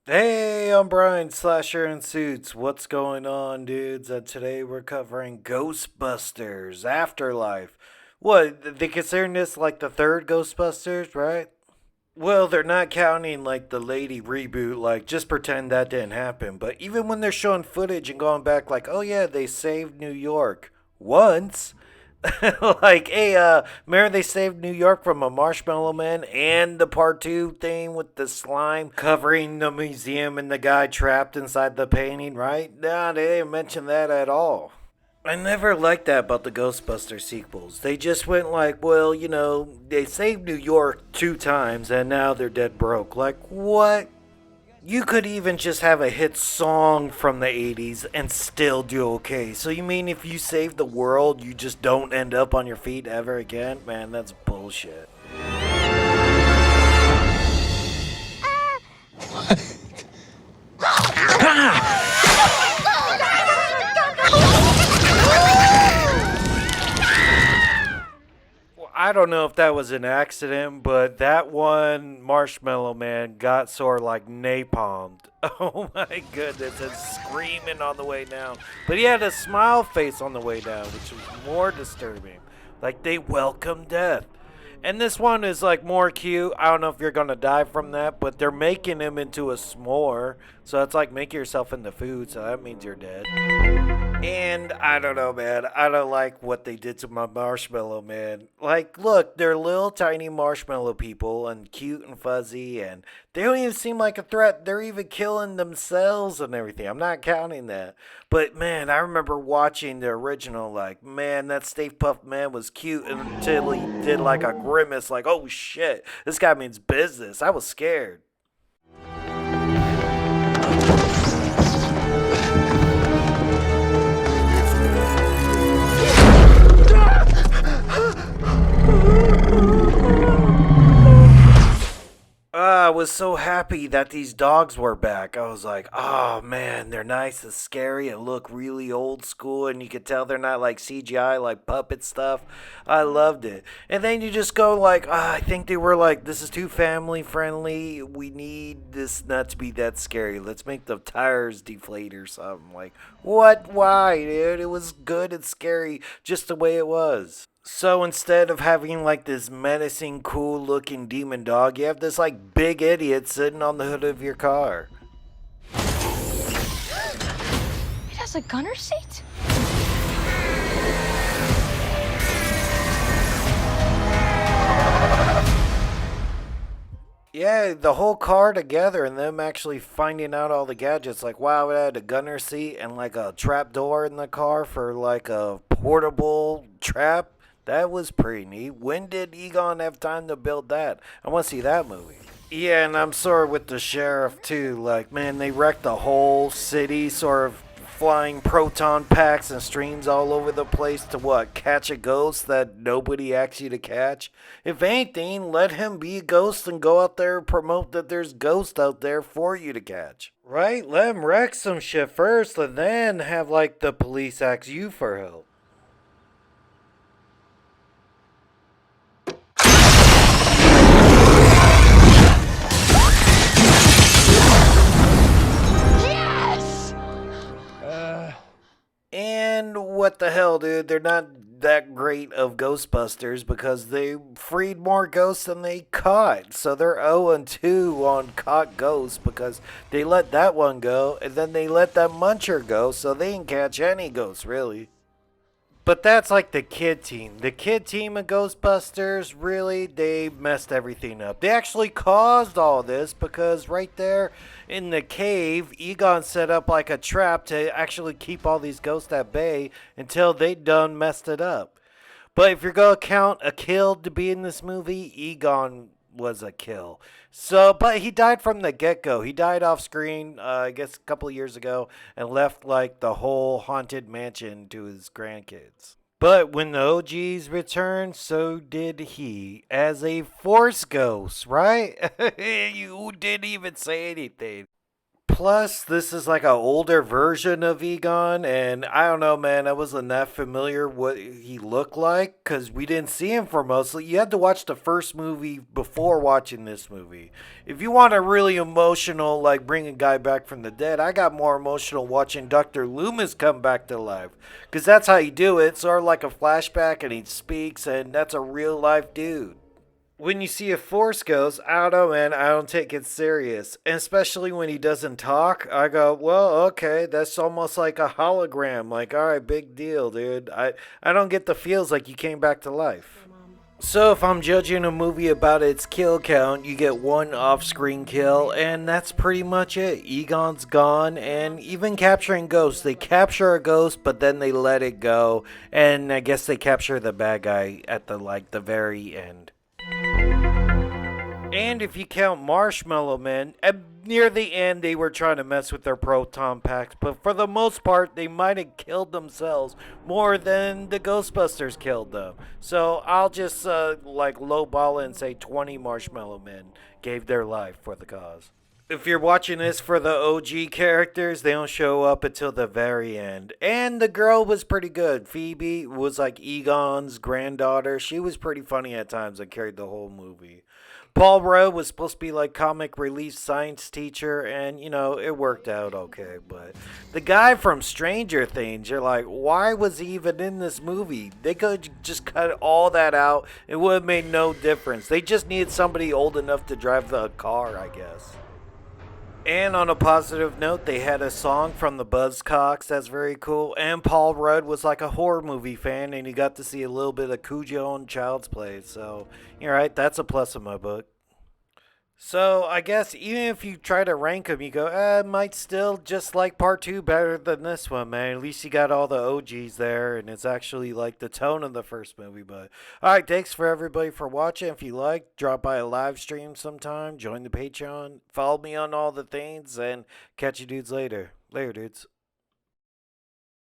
Hey, I'm Brian, Slasher in Suits. What's going on, dudes? And today we're covering Ghostbusters Afterlife. What, they considering this like the third Ghostbusters, right? Well, they're not counting like the lady reboot, like just pretend that didn't happen. But even when they're showing footage and going back, like, oh yeah, they saved New York once. Like, hey, remember they saved New York from a Marshmallow Man and the part two thing with the slime covering the museum and the guy trapped inside the painting, right? Nah, they didn't mention that at all. I never liked that about the Ghostbusters sequels. They just went like, well, they saved New York two times and now they're dead broke. Like, what? You could even just have a hit song from the 80s and still do okay. So you mean if you save the world, you just don't end up on your feet ever again? Man, that's bullshit. I don't know if that was an accident, but that one Marshmallow Man got sort of like napalmed. Oh my goodness, and screaming on the way down. But he had a smile face on the way down, which was more disturbing. Like they welcome death. And this one is like more cute. I don't know if you're gonna die from that, but they're making him into a s'more. So it's like make yourself into food, so that means you're dead. And I don't know, man. I don't like what they did to my marshmallow man. Like, look, they're little tiny marshmallow people and cute and fuzzy, and they don't even seem like a threat. They're even killing themselves and everything. I'm not counting that. But man, I remember watching the original, like, man, that Stay Puft Man was cute until he did like a grimace, like, oh shit, this guy means business. I was scared. I was so happy that these dogs were back. I was like, oh man, they're nice and scary and look really old school, and you could tell they're not like CGI, like puppet stuff. I loved it. And then you just go like, I think they were like, this is too family friendly. We need this not to be that scary. Let's make the tires deflate or something. Like, what? Why, dude? It was good and scary just the way it was. So instead of having like this menacing, cool looking demon dog, you have this like big idiot sitting on the hood of your car. It has a gunner seat? Yeah, the whole car together and them actually finding out all the gadgets. Like, wow, it had a gunner seat and like a trap door in the car for like a portable trap. That was pretty neat. When did Egon have time to build that? I want to see that movie. Yeah, and I'm sort of with the sheriff too. Like, man, they wrecked the whole city, sort of flying proton packs and streams all over the place to what? Catch a ghost that nobody asked you to catch? If anything, let him be a ghost and go out there and promote that there's ghosts out there for you to catch. Right? Let him wreck some shit first and then have like the police ask you for help. Yes! And what the hell, dude? They're not that great of Ghostbusters because they freed more ghosts than they caught. So they're 0 and 2 on caught ghosts because they let that one go and then they let that muncher go, so they didn't catch any ghosts, really. But that's like the kid team. The kid team of Ghostbusters, really, they messed everything up. They actually caused all this because right there in the cave, Egon set up like a trap to actually keep all these ghosts at bay until they done messed it up. But if you're going to count a kill to be in this movie, Egon was a kill. So, but he died from the get go. He died off screen, I guess, a couple of years ago, and left like the whole haunted mansion to his grandkids. But when the OGs returned, so did he as a force ghost, right? You didn't even say anything. Plus, this is like an older version of Egon, and I don't know, man. I wasn't that familiar what he looked like because we didn't see him for mostly. You had to watch the first movie before watching this movie. If you want a really emotional, like bring a guy back from the dead, I got more emotional watching Dr. Loomis come back to life because that's how you do it. It's sort of like a flashback, and he speaks, and that's a real life dude. When you see a Force Ghost, I don't know, man. I don't take it serious. And especially when he doesn't talk, I go, well, okay, that's almost like a hologram. Like, all right, big deal, dude. I don't get the feels like you came back to life. So if I'm judging a movie about its kill count, you get one off-screen kill, and that's pretty much it. Egon's gone, and even capturing ghosts, they capture a ghost, but then they let it go, and I guess they capture the bad guy at the very end. And if you count Marshmallow Man, near the end they were trying to mess with their proton packs, but for the most part they might have killed themselves more than the Ghostbusters killed them. So I'll just lowball it and say 20 Marshmallow Men gave their life for the cause. If you're watching this for the OG characters, they don't show up until the very end. And the girl was pretty good. Phoebe was like Egon's granddaughter. She was pretty funny at times and carried the whole movie. Paul Rudd was supposed to be like comic relief science teacher, and it worked out okay. But the guy from Stranger Things, you're like, why was he even in this movie? They could just cut all that out. It would have made no difference. They just needed somebody old enough to drive the car, I guess. And on a positive note, they had a song from the Buzzcocks that's very cool. And Paul Rudd was like a horror movie fan, and he got to see a little bit of Cujo and Child's Play. So, you're right, that's a plus in my book. So, I guess even if you try to rank them, you go, might still just like part two better than this one, man. At least you got all the OGs there, and it's actually like the tone of the first movie. But, alright, thanks for everybody for watching. If you like, drop by a live stream sometime, join the Patreon, follow me on all the things, and catch you dudes later. Later, dudes.